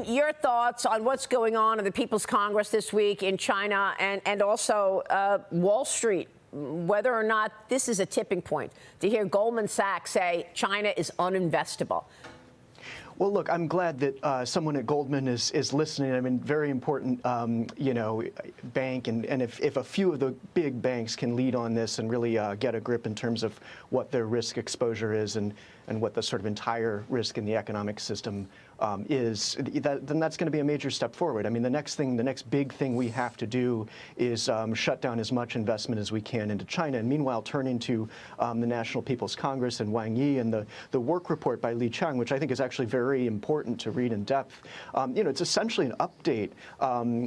Your thoughts on what's going on in the People's Congress this week in China and also Wall Street, whether or not this is a tipping point to hear Goldman Sachs say China is uninvestable. Well, look, I'm glad that someone at Goldman is listening. I mean, very important, bank. And if a few of the big banks can lead on this and really get a grip in terms of what their risk exposure is and what the sort of entire risk in the economic system is, then that's going to be a major step forward. I mean, the next big thing we have to do is shut down as much investment as we can into China. And meanwhile, turning to the National People's Congress and Wang Yi and the work report by Li Qiang, which I think is actually very important to read in depth. It's essentially an update.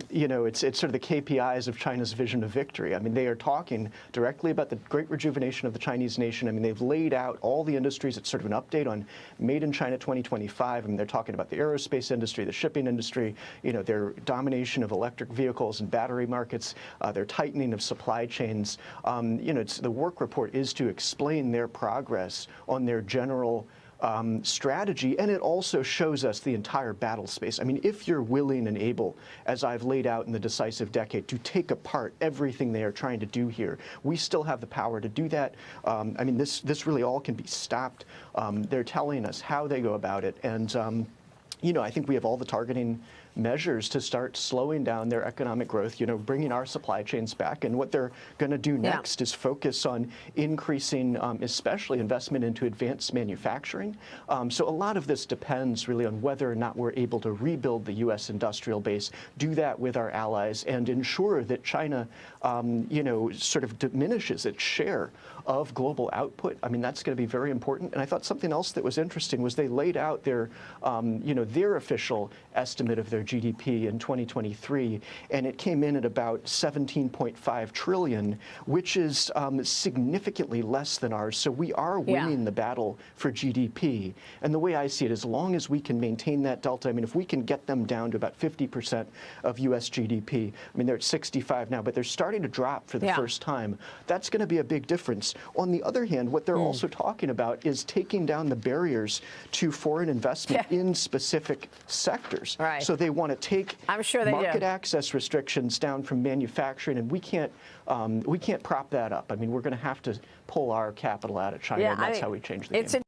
It's sort of the KPIs of China's vision of victory. I mean, they are talking directly about the great rejuvenation of the Chinese nation. I mean, they've laid out all the industries. It's sort of an update on Made in China 2025. I mean, they're talking about the aerospace industry, the shipping industry, their domination of electric vehicles and battery markets, their tightening of supply chains. The work report is to explain their progress on their general strategy, and it also shows us the entire battle space. I mean, if you're willing and able, as I've laid out in the decisive decade, to take apart everything they are trying to do here, we still have the power to do that. I mean, this really all can be stopped. They're telling us how they go about it, and I think we have all the targeting measures to start slowing down their economic growth, bringing our supply chains back. And what they're going to do next is focus on increasing, especially investment into advanced manufacturing. So a lot of this depends really on whether or not we're able to rebuild the U.S. industrial base, do that with our allies, and ensure that China, sort of diminishes its share of global output. I mean, that's going to be very important. And I thought something else that was interesting was they laid out their, their official estimate of their GDP in 2023, and it came in at about 17.5 trillion, which is significantly less than ours. So we are winning the battle for GDP. And the way I see it, as long as we can maintain that delta, I mean, if we can get them down to about 50% of U.S. GDP, I mean, they're at 65 now, but they're starting to drop for the first time. That's going to be a big difference. On the other hand, what they're also talking about is taking down the barriers to foreign investment in specific sectors. Right. So they want to take market do. access restrictions down from manufacturing, and we can't prop that up. I mean, we're going to have to pull our capital out of China, and that's how we change the game.